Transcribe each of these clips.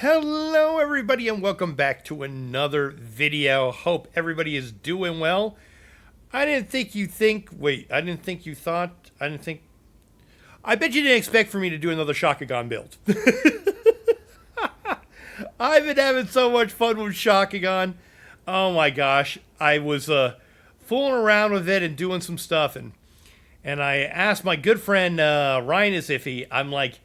Hello everybody and welcome back to another video. Hope everybody is doing well. I didn't think you think, wait, I didn't think you thought, I didn't think, I bet you didn't expect for me to do another Shakugan build. I've been having so much fun with Shakugan. Oh my gosh. I was fooling around with it and doing some stuff and I asked my good friend RyanIsIffy, I'm like,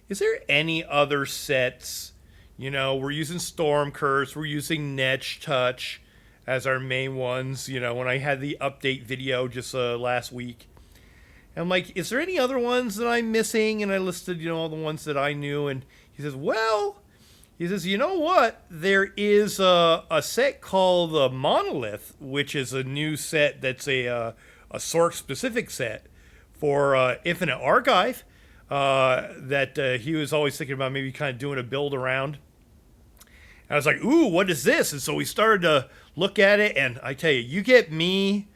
is there any other sets? You know, we're using Storm Curse, we're using Netch Touch as our main ones, you know, when I had the update video just last week. And I'm like, is there any other ones that I'm missing? And I listed, you know, all the ones that I knew. And he says, well, he says, you know what? There is a set called Monolith, which is a new set that's a Sorc specific set for Infinite Archive. That he was always thinking about maybe kind of doing a build around. And I was like, ooh, what is this? And so we started to look at it, and I tell you, you get me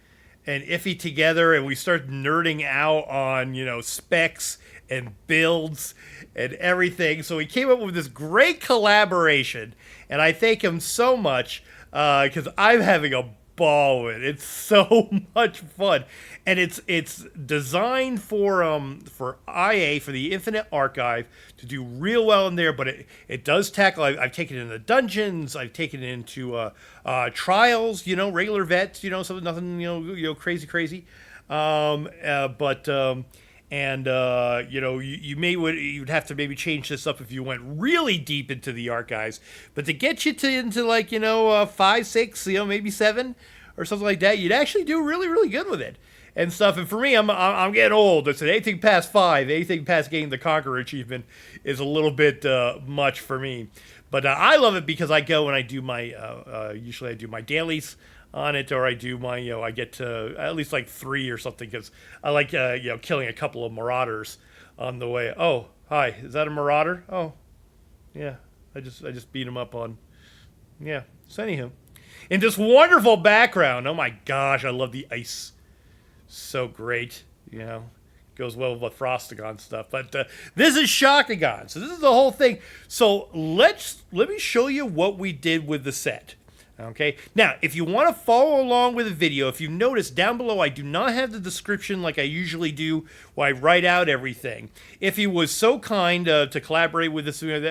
and Iffy together, and we start nerding out on, you know, specs and builds and everything. So we came up with this great collaboration, and I thank him so much because I'm having a ball with it. It's so much fun, and it's designed for IA, for the Infinite Archive, to do real well in there. But it does tackle. I've taken it into dungeons. I've taken it into trials. You know, regular vets. You know, something nothing. You know, crazy. You know, you'd have to maybe change this up if you went really deep into the archives. But to get you into like, you know, 5, 6, you know, maybe 7 or something like that, you'd actually do really good with it and stuff. And for me, I'm getting old. It's anything past 5, anything past getting the Conqueror achievement is a little bit much for me. But I love it because I go and I do my usually I do my dailies on it, or I do my, you know, I get to at least like 3 or something, because I like, you know, killing a couple of marauders on the way. Oh, hi, is that a marauder? Oh, yeah, I just beat him up on, yeah, so anywho. In this wonderful background, oh my gosh, I love the ice. So great, you know, goes well with the Frostagon stuff. But this is Shakugan, so this is the whole thing. So let me show you what we did with the set. Okay, now if you want to follow along with the video, if you notice down below, I do not have the description like I usually do, where I write out everything. If he was so kind to collaborate with us with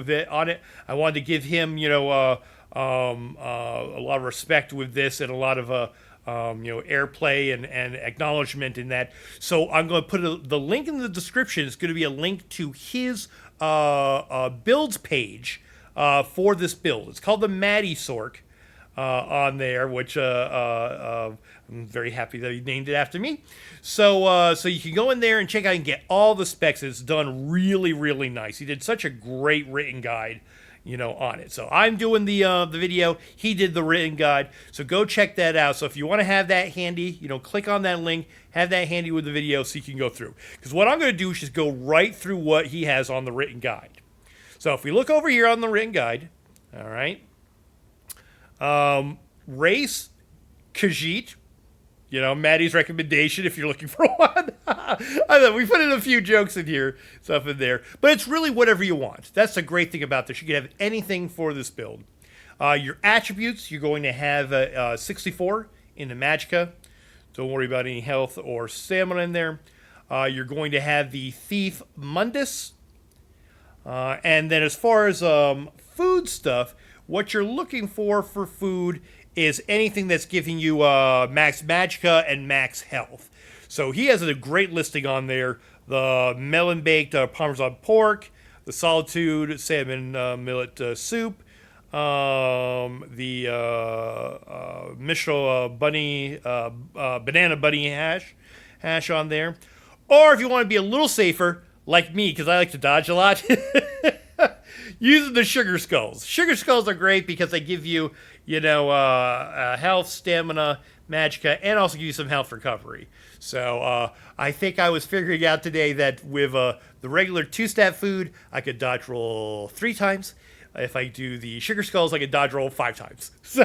it on it, I wanted to give him, you know, a lot of respect with this, and a lot of you know, airplay and acknowledgement in that. So I'm going to put the link in the description. It's going to be a link to his builds page for this build. It's called the Magicka Sorc. On there, which I'm very happy that he named it after me. So you can go in there and check out and get all the specs. It's done really nice. He did such a great written guide, you know, on it. So I'm doing the video. He did the written guide. So go check that out. So if you want to have that handy, you know, click on that link, have that handy with the video so you can go through. Because what I'm going to do is just go right through what he has on the written guide. So if we look over here on the written guide, all right. Race, Khajiit, you know, Maty's recommendation if you're looking for one. I know we put in a few jokes in here, stuff in there, but it's really whatever you want. That's the great thing about this. You can have anything for this build. Your attributes, you're going to have 64 in the Magicka. Don't worry about any health or stamina in there. You're going to have the Thief Mundus. And then as far as food stuff, what you're looking for food is anything that's giving you max Magicka and max health. So he has a great listing on there. The melon baked Parmesan pork, the Solitude salmon millet soup, the Mishra bunny banana bunny hash on there. Or if you want to be a little safer, like me, because I like to dodge a lot, using the sugar skulls. Sugar skulls are great because they give you, you know, health, stamina, Magicka, and also give you some health recovery. So I think I was figuring out today that with the regular 2-stat food, I could dodge roll 3 times. If I do the sugar skulls, I could dodge roll 5 times. So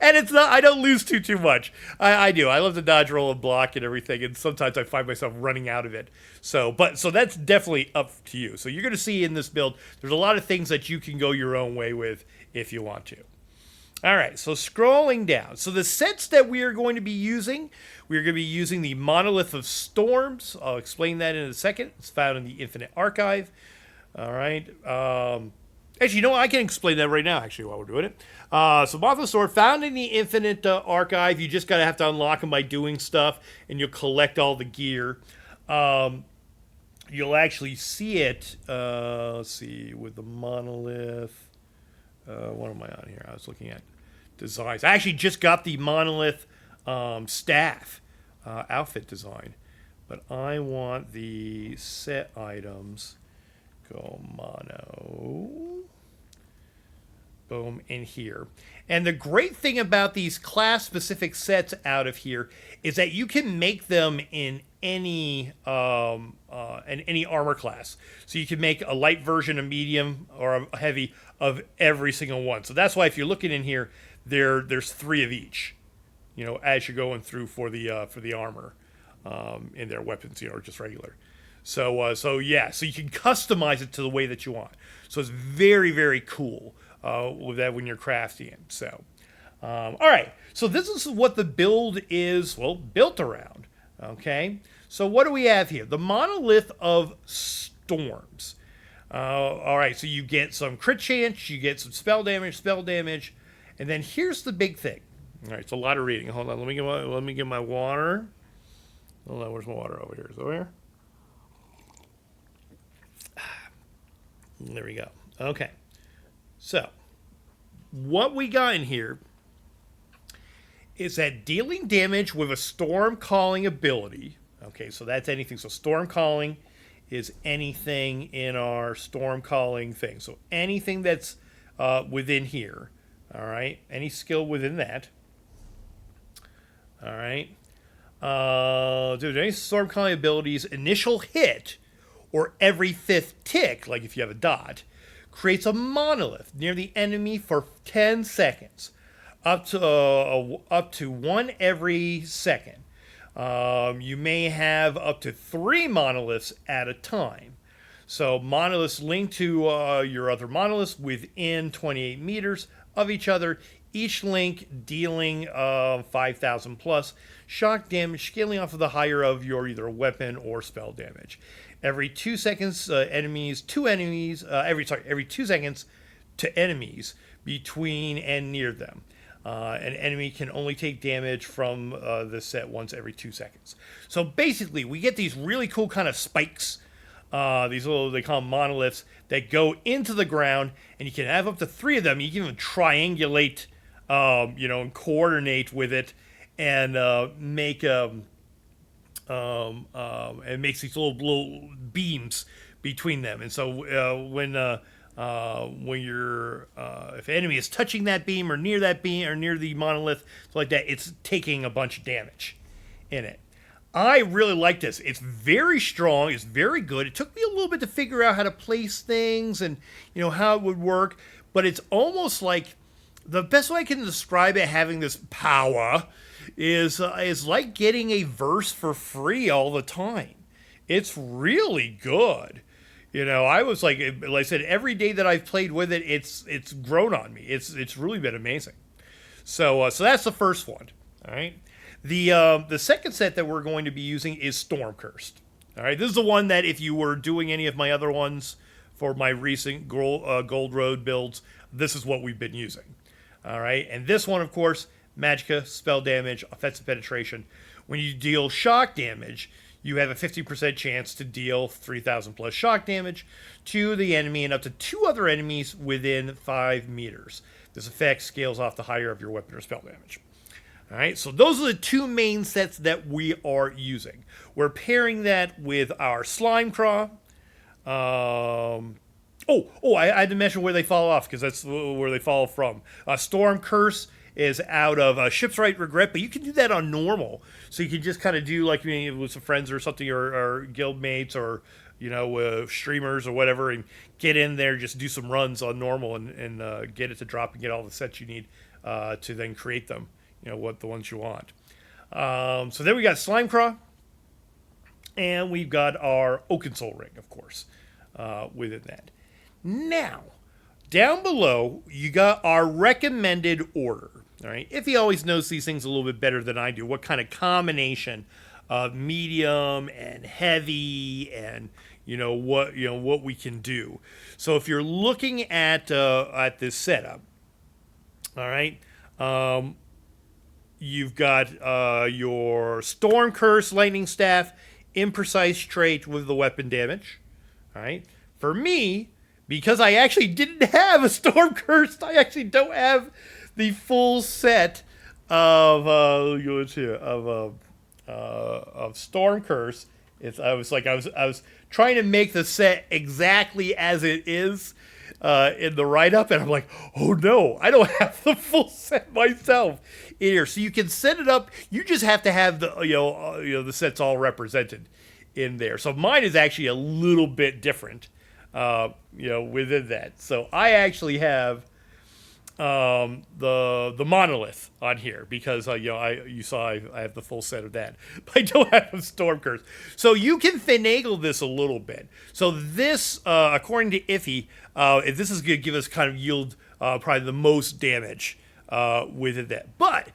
And it's not, I don't lose too much. I do. I love to dodge, roll, and block and everything, and sometimes I find myself running out of it. So that's definitely up to you. So you're going to see in this build, there's a lot of things that you can go your own way with if you want to. All right, so scrolling down. So the sets that we are going to be using, we're going to be using the Monolith of Storms. I'll explain that in a second. It's found in the Infinite Archive. All right. Actually, you know what? I can explain that right now, actually, while we're doing it. So Monolith of Storms, found in the Infinite Archive. You just got to have to unlock them by doing stuff, and you'll collect all the gear. You'll actually see it, let's see, with the Monolith. What am I on here? I was looking at designs. I actually just got the Monolith staff outfit design, but I want the set items. Go mono. Boom, in here. And the great thing about these class-specific sets out of here is that you can make them in any armor class. So you can make a light version, a medium, or a heavy of every single one. So that's why if you're looking in here, there's 3 of each. You know, as you're going through for the armor in their weapons, you know, or just regular. So yeah, so you can customize it to the way that you want. So it's very, very cool with that when you're crafting it. So, all right. So this is what the build is, well, built around. Okay. So what do we have here? The Monolith of Storms. All right. So you get some crit chance, you get some spell damage, and then here's the big thing. All right. It's a lot of reading. Hold on. Let me get my water. Hold on. Where's my water over here? Is it over here? There we go. Okay. So, what we got in here is that dealing damage with a storm calling ability. Okay, so that's anything. So storm calling is anything in our storm calling thing. So anything that's within here. All right, any skill within that. All right. Any storm calling abilities, initial hit, or every 5th tick, like if you have a dot, creates a monolith near the enemy for 10 seconds, up to 1 every second. You may have up to 3 monoliths at a time. So monoliths link to your other monoliths within 28 meters of each other, each link dealing 5,000 plus shock damage, scaling off of the higher of your either weapon or spell damage. Every 2 seconds, every 2 seconds to enemies between and near them. An enemy can only take damage from this set once every 2 seconds. So basically, we get these really cool kind of spikes, these little, they call them monoliths, that go into the ground, and you can have up to 3 of them. You can even triangulate, and coordinate with it, and make it makes these little beams between them. And so when you're if an enemy is touching that beam or near that beam or near the monolith, so like that, it's taking a bunch of damage in it. I really like this. It's very strong. It's very good. It took me a little bit to figure out how to place things and how it would work, but it's almost like the best way I can describe it, having this power, is like getting a verse for free all the time. It's really good. I was like I said, every day that I've played with it, it's grown on me. It's really been amazing. So that's the first one. All right. The second set that we're going to be using is Storm Cursed. All right. This is the one that if you were doing any of my other ones for my recent Gold Road builds, this is what we've been using. All right. And this one, of course, Magicka, spell damage, offensive penetration. When you deal shock damage, you have a 50% chance to deal 3,000 plus shock damage to the enemy and up to 2 other enemies within 5 meters. This effect scales off the higher of your weapon or spell damage. All right, so those are the 2 main sets that we are using. We're pairing that with our Slime Craw. I had to mention where they fall off, because that's where they fall from. Storm Curse is out of Shipwright Regret, but you can do that on normal. So you can just kind of do like with some friends or something, or guild mates, or streamers or whatever, and get in there, just do some runs on normal and get it to drop and get all the sets you need to then create them, what the ones you want. So then we got Slimecraw, and we've got our Oaken Soul Ring, of course, within that. Now, down below, you got our recommended order. All right, Iffy always knows these things a little bit better than I do. What kind of combination of medium and heavy, and what we can do. So if you're looking at this setup, all right, you've got your Storm Curse Lightning Staff, imprecise trait with the weapon damage. All right, for me, because I actually didn't have a Storm Curse, I actually don't have the full set of Storm Curse. I was trying to make the set exactly as it is in the write-up, and I'm like, oh no, I don't have the full set myself in here. So you can set it up. You just have to have the sets all represented in there. So mine is actually a little bit different, within that. So I actually have the Monolith on here because you saw I have the full set of that, but I don't have a Storm Curse. So you can finagle this a little bit. So this, according to Iffy, this is going to give us kind of yield probably the most damage within that. But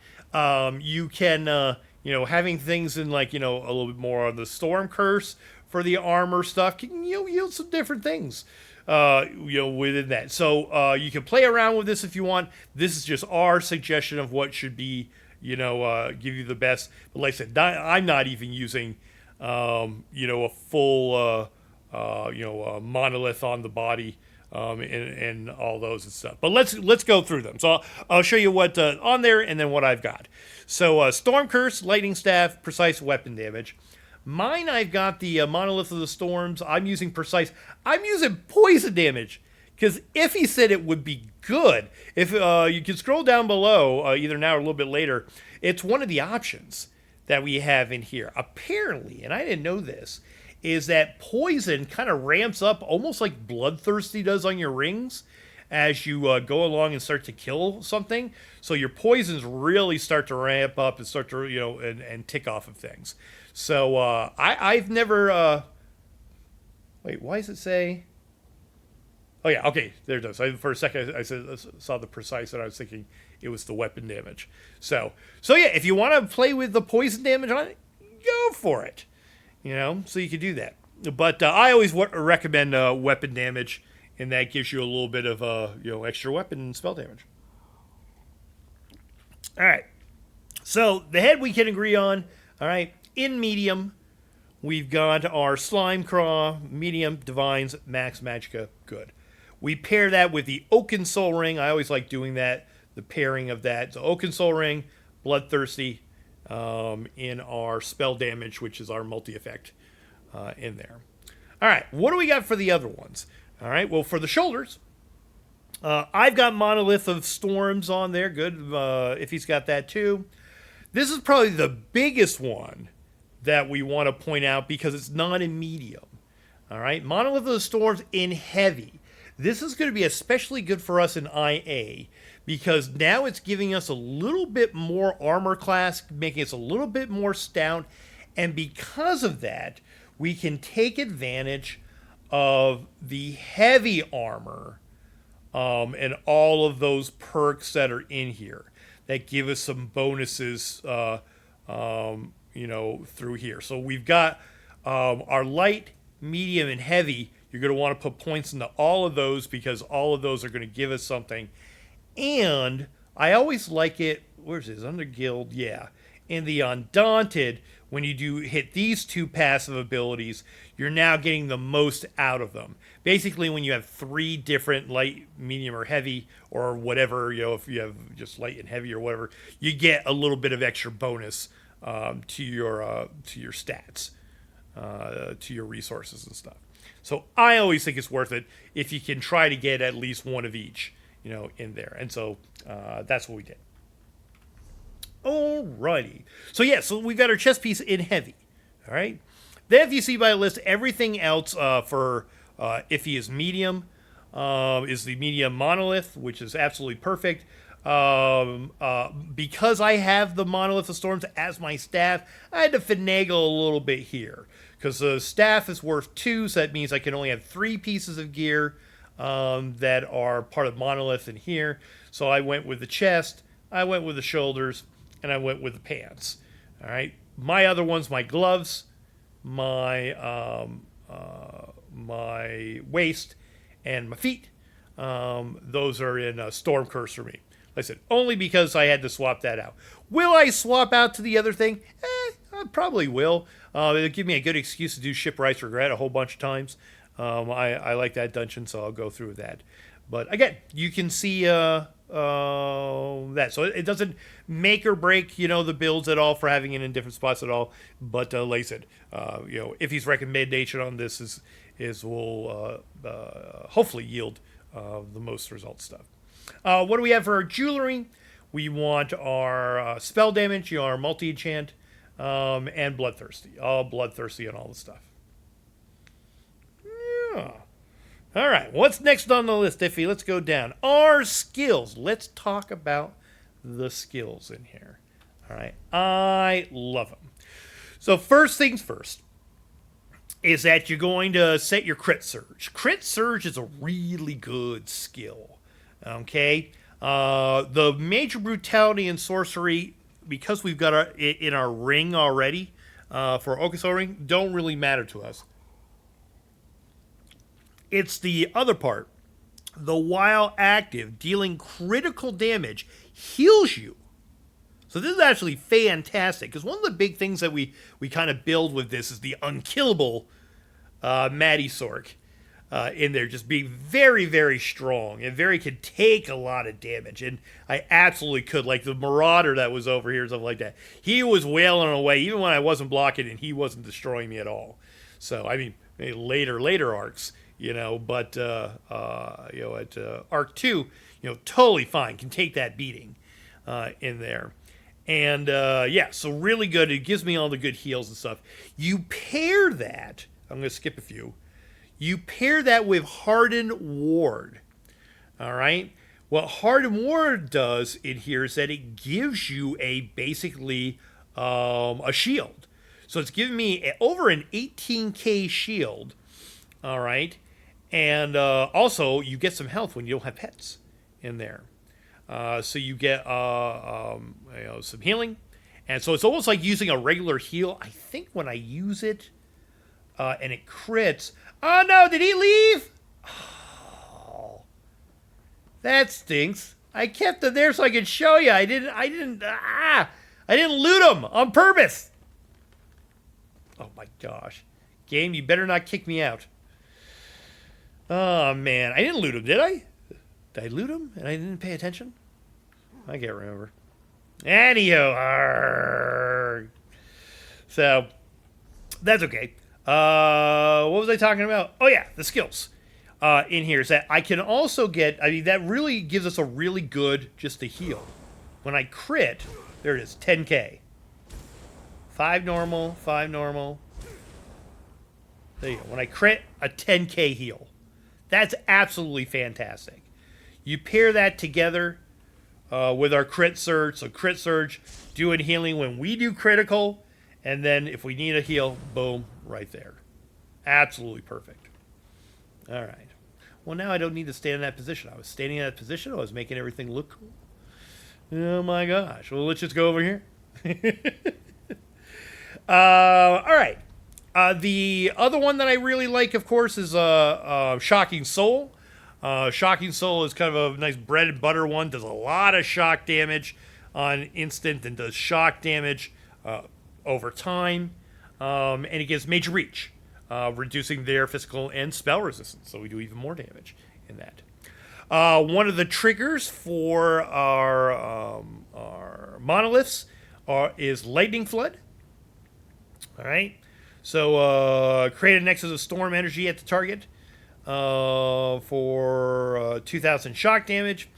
you can having things in a little bit more on the Storm Curse for the armor stuff can yield some different things. Within that. So you can play around with this if you want. This is just our suggestion of what should be, give you the best. But like I said, I'm not even using, a full, monolith on the body, and all those and stuff. But let's go through them. So I'll show you what on there and then what I've got. So Storm Curse, Lightning Staff, precise weapon damage. Mine, I've got the Monolith of the Storms. I'm using precise. I'm using poison damage because Iffy said it would be good. If you can scroll down below, either now or a little bit later, it's one of the options that we have in here. Apparently, and I didn't know this, is that poison kind of ramps up almost like Bloodthirsty does on your rings as you go along and start to kill something. So your poisons really start to ramp up and start to, and tick off of things. So I've never. Wait, why does it say? Oh yeah, okay, there it does. For a second, I saw the precise, and I was thinking it was the weapon damage. So yeah, if you want to play with the poison damage on it, go for it. So you can do that. But I always recommend weapon damage, and that gives you a little bit of extra weapon and spell damage. All right. So the head we can agree on. All right. In medium, we've got our Slimecraw, medium, Divines, Max, Magicka, good. We pair that with the Oaken Soul Ring. I always like doing that, the pairing of that. So Oaken Soul Ring, Bloodthirsty, in our spell damage, which is our multi-effect in there. All right, what do we got for the other ones? All right, well, for the shoulders, I've got Monolith of Storms on there. Good, if he's got that too. This is probably the biggest one that we want to point out because it's not in medium. All right, Monolith of the Storms in heavy. This is going to be especially good for us in IA because now it's giving us a little bit more armor class, making us a little bit more stout, and because of that, we can take advantage of the heavy armor and all of those perks that are in here that give us some bonuses through here. So we've got our light, medium, and heavy. You're going to want to put points into all of those because all of those are going to give us something. And I always like it, where's this, under guild? Yeah. In the Undaunted, when you do hit these two passive abilities, you're now getting the most out of them. Basically, when you have three different light, medium, or heavy, or whatever, if you have just light and heavy or whatever, you get a little bit of extra bonus to your stats, to your resources and stuff. So I always think it's worth it if you can try to get at least one of each, in there. And so that's what we did. Alrighty. So yeah, so we've got our chest piece in heavy. All right. Then if you see by the list, everything else for Iffy is medium, is the medium Monolith, which is absolutely perfect. Because I have the Monolith of Storms as my staff, I had to finagle a little bit here. Because the staff is worth 2, so that means I can only have 3 pieces of gear that are part of Monolith in here. So I went with the chest, I went with the shoulders, and I went with the pants. All right. My other ones, my gloves, my my waist, and my feet. Those are in Storm Curse for me. Like I said, only because I had to swap that out. Will I swap out to the other thing? I probably will. It'll give me a good excuse to do Shipwright's Regret a whole bunch of times. I like that dungeon, so I'll go through with that. But again, you can see that. So it doesn't make or break, the builds at all for having it in different spots at all. But like I said, Iffy's recommendation on this will hopefully yield the most result stuff. What do we have for our jewelry? We want our spell damage, our multi-enchant, and bloodthirsty. All bloodthirsty and all the stuff. Yeah. All right, what's next on the list, Iffy? Let's go down. Our skills. Let's talk about the skills in here. All right, I love them. So first things first is that you're going to set your crit surge. Crit surge is a really good skill. Okay, the major brutality and sorcery, because we've got it in our ring already for Unkillable ring, don't really matter to us. It's the other part. The while active, dealing critical damage, heals you. So this is actually fantastic, because one of the big things that we kind of build with this is the Unkillable Magicka Sorc in there, just being very, very strong and could take a lot of damage. And I absolutely could, like the Marauder that was over here and stuff like that. He was wailing away, even when I wasn't blocking, and he wasn't destroying me at all. So, I mean, later arcs, but, at Arc 2, totally fine, can take that beating in there. And, so really good. It gives me all the good heals and stuff. You pair that, I'm going to skip a few. You pair that with Hardened Ward. All right? What Hardened Ward does in here is that it gives you basically a shield. So it's giving me over an 18k shield. All right? And also, you get some health when you don't have pets in there. So you get some healing. And so it's almost like using a regular heal. I think when I use it and it crits... Oh no, did he leave? Oh, that stinks. I kept him there so I could show you. I didn't loot him on purpose. Oh my gosh. Game, you better not kick me out. Oh man, I didn't loot him, did I? Did I loot him and I didn't pay attention? I can't remember. Anyhow, so that's okay. What was I talking about? Oh yeah, the skills in here is that I can also get, that really gives us a really good just to heal. When I crit, there it is, 10k. 5 normal, 5 normal. There you go. When I crit, a 10k heal. That's absolutely fantastic. You pair that together with our crit surge. So crit surge, doing healing when we do critical, and then if we need a heal, boom, right there. Absolutely perfect. All right. Well, now I don't need to stand in that position. I was standing in that position. I was making everything look cool. Oh, my gosh. Well, let's just go over here. All right. The other one that I really like, of course, is Shocking Soul. Shocking Soul is kind of a nice bread and butter one. Does a lot of shock damage on instant and does shock damage over time. And it gives major reach, reducing their physical and spell resistance. So we do even more damage in that. One of the triggers for our monoliths is Lightning Flood. All right. So create a nexus of storm energy at the target for 2,000 shock damage.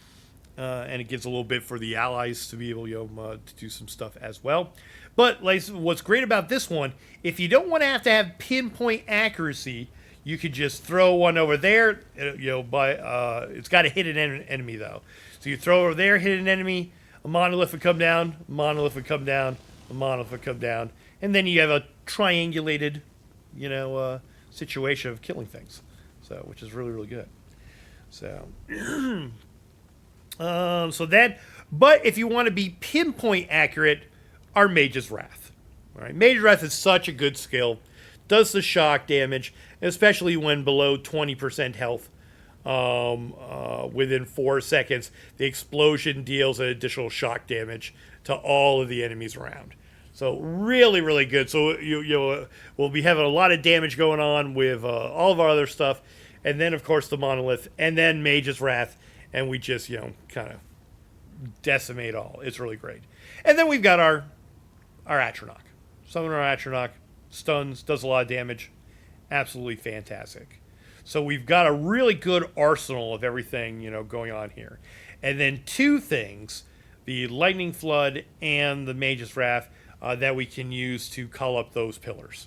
And it gives a little bit for the allies to be able to do some stuff as well. But like, what's great about this one, if you don't want to have pinpoint accuracy, you could just throw one over there. It's got to hit an enemy though. So you throw over there, hit an enemy, a monolith would come down, a monolith would come down, a monolith would come down, and then you have a triangulated, situation of killing things. So, which is really, really good. So, but if you want to be pinpoint accurate, our Mage's Wrath. All right, Mage's Wrath is such a good skill. Does the shock damage, especially when below 20% health. Within 4 seconds, the explosion deals an additional shock damage to all of the enemies around. So really, really good. So we'll be having a lot of damage going on with all of our other stuff, and then of course the monolith, and then Mage's Wrath, and we just kind of decimate all. It's really great. And then we've got our Atronach. Summon our Atronach, stuns, does a lot of damage, absolutely fantastic. So we've got a really good arsenal of everything going on here, and then 2 things: the Lightning Flood and the Mage's Wrath. That we can use to call up those pillars.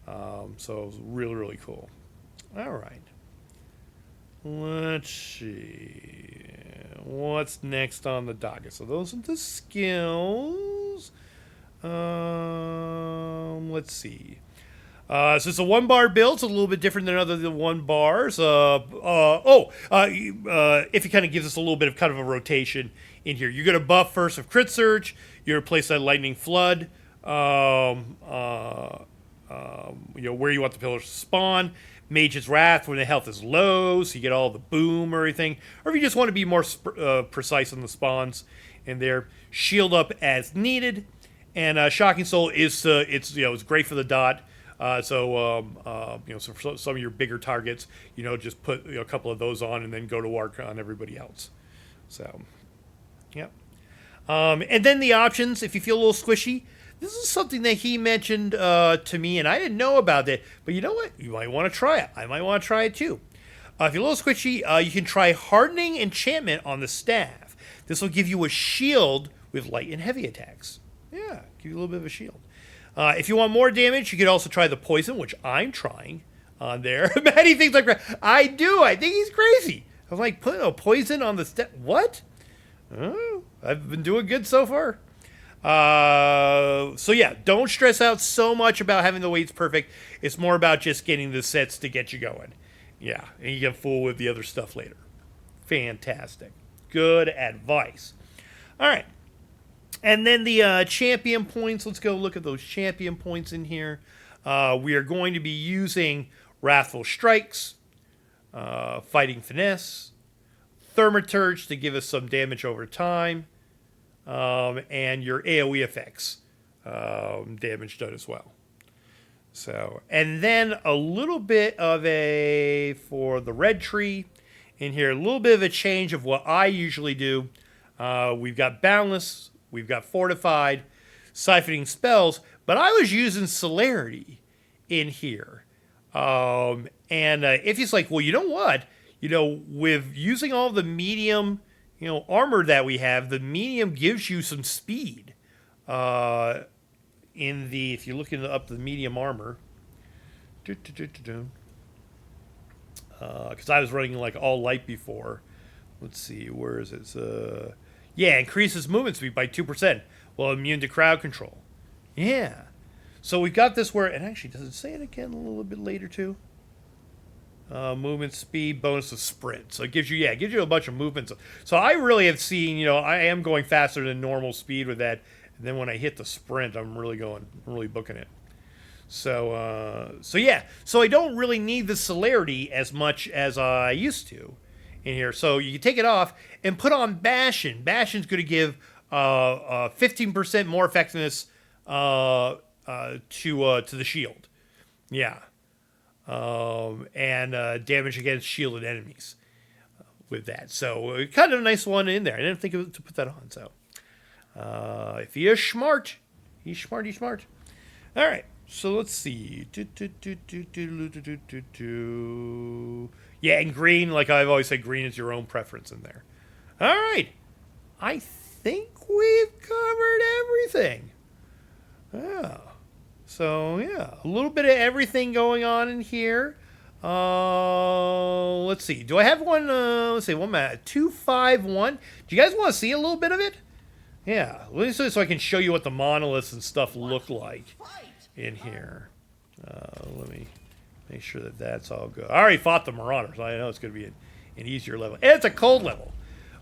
So it's really, really cool. All right. Let's see. What's next on the docket? So those are the skills. Let's see. So it's a 1-bar build. It's a little bit different than other than 1 bars. If it kind of gives us a little bit of kind of a rotation in here. You're going to buff first of Crit Surge. You're going to place that Lightning Flood, where you want the pillars to spawn. Mage's Wrath when the health is low, so you get all the boom or everything. Or if you just want to be more precise on the spawns in there. Shield up as needed. And Shocking Soul is it's great for the dot. So for some of your bigger targets, just put a couple of those on and then go to work on everybody else. So, yeah. And then the options, if you feel a little squishy, this is something that he mentioned to me, and I didn't know about it. But you know what? You might want to try it. I might want to try it too. If you're a little squishy, you can try Hardening Enchantment on the staff. This will give you a shield with light and heavy attacks. Yeah, give you a little bit of a shield. If you want more damage, you could also try the Poison, which I'm trying on there. Maty thinks like I do. I think he's crazy. I was like, put a Poison on the step. What? Oh, I've been doing good so far. So yeah, don't stress out so much about having the weights perfect. It's more about just getting the sets to get you going. Yeah, and you can fool with the other stuff later. Fantastic. Good advice. All right. And then the champion points. Let's go look at those champion points in here. We are going to be using Wrathful Strikes, Fighting Finesse, Thaumaturge to give us some damage over time, and your AoE effects damage done as well. So, and then a little bit of for the red tree in here, a little bit of a change of what I usually do. We've got Boundless. We've got Fortified, Siphoning Spells, but I was using Celerity in here. And if it's like, well, you know what? With using all the medium, armor that we have, the medium gives you some speed. If you're looking up the medium armor, because I was running like all light before. Let's see, where is it? Yeah, increases movement speed by 2%. Well, immune to crowd control. Yeah. So we got this where, and actually, does it say it again a little bit later too? Movement speed, bonus of sprint. So it gives you a bunch of movements. So I really have seen, I am going faster than normal speed with that. And then when I hit the sprint, I'm really booking it. So yeah. So I don't really need the celerity as much as I used to in here. So you can take it off and put on Bastion. Bastion's going to give 15% more effectiveness to the shield. Yeah. And damage against shielded enemies with that. So kind of a nice one in there. I didn't think to put that on. So if he is smart, he's smart. All right. So let's see. Yeah, and green, like I've always said, green is your own preference in there. All right. I think we've covered everything. Yeah. So, yeah, a little bit of everything going on in here. Let's see. Do I have one? Let's see. One minute. 251. Do you guys want to see a little bit of it? Yeah. Let me see so I can show you what the monoliths and stuff look like in here. Let me make sure that that's all good. I already fought the Marauders. I know it's going to be an easier level. And it's a cold level.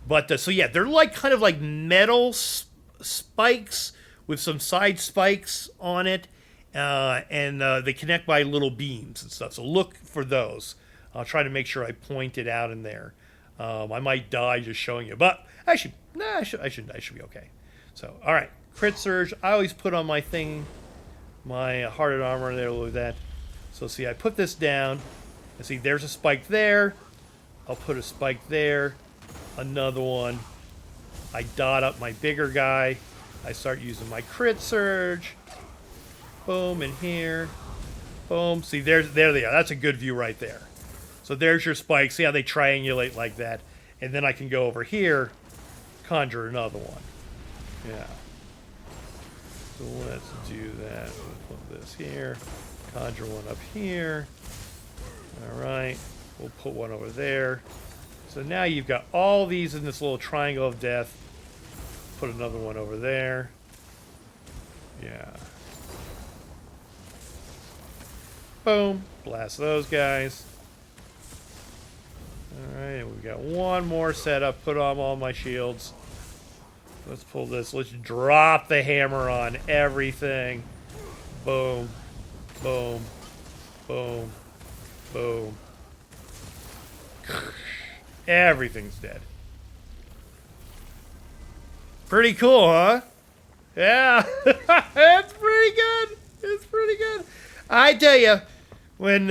But, so yeah, they're like kind of like metal spikes with some side spikes on it. And they connect by little beams and stuff. So look for those. I'll try to make sure I point it out in there. I might die just showing you. But actually, nah, I should be okay. So, all right. Crit Surge. I always put on my thing, my Hearted Armor there with that. So see, I put this down. And see, there's a spike there. I'll put a spike there. Another one. I dot up my bigger guy. I start using my Crit Surge. Boom, in here. Boom. See, there they are. That's a good view right there. So there's your spikes. See how they triangulate like that? And then I can go over here, conjure another one. Yeah. So let's do that. We'll put this here. Conjure one up here. All right. We'll put one over there. So now you've got all these in this little triangle of death. Put another one over there. Yeah. Boom. Blast those guys. Alright, we've got one more setup. Put on all my shields. Let's pull this. Let's drop the hammer on everything. Boom. Boom. Boom. Boom. Everything's dead. Pretty cool, huh? Yeah. It's pretty good. It's pretty good. I tell you, when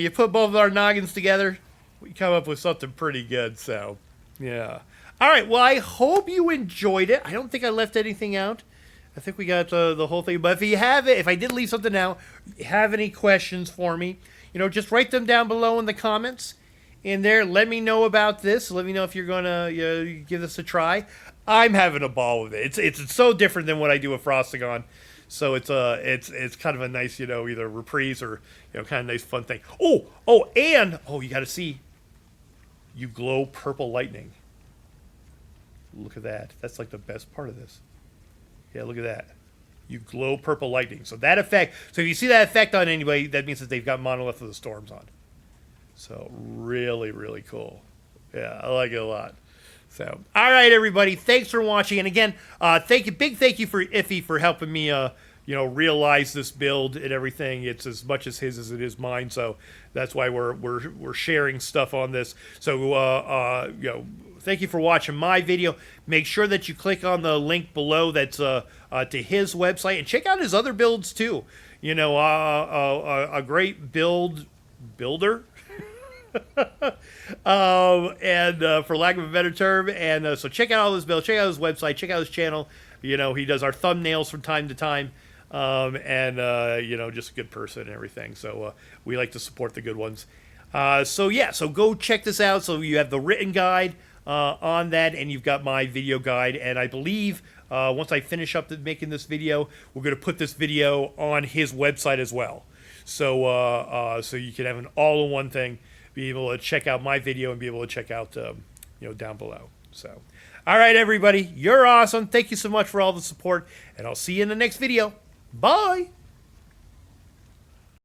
you put both of our noggins together, we come up with something pretty good. So, yeah. All right. Well, I hope you enjoyed it. I don't think I left anything out. I think we got the whole thing. But if you have it, if I did leave something out, have any questions for me, just write them down below in the comments. In there, let me know about this. Let me know if you're going to give this a try. I'm having a ball with it. It's so different than what I do with Frostagon. So it's kind of a nice, either reprise or, kind of nice fun thing. And you got to see, you glow purple lightning. Look at that. That's like the best part of this. Yeah, look at that. You glow purple lightning. So that effect, so if you see that effect on anybody, that means that they've got Monolith of the Storms on. So really, really cool. Yeah, I like it a lot. So, all right, everybody. Thanks for watching. And again, big thank you for Iffy for helping me, realize this build and everything. It's as much as his as it is mine. So that's why we're sharing stuff on this. So, thank you for watching my video. Make sure that you click on the link below that's to his website and check out his other builds too. A great builder. And for lack of a better term, and so check out all his builds, check out his website, check out his channel. He does our thumbnails from time to time, and just a good person and everything. So we like to support the good ones. So go check this out. So you have the written guide on that, and you've got my video guide. And I believe once I finish up making this video, we're going to put this video on his website as well. So so you can have an all-in-one thing. Be able to check out my video and be able to check out, down below. So, all right, everybody, you're awesome. Thank you so much for all the support, and I'll see you in the next video. Bye.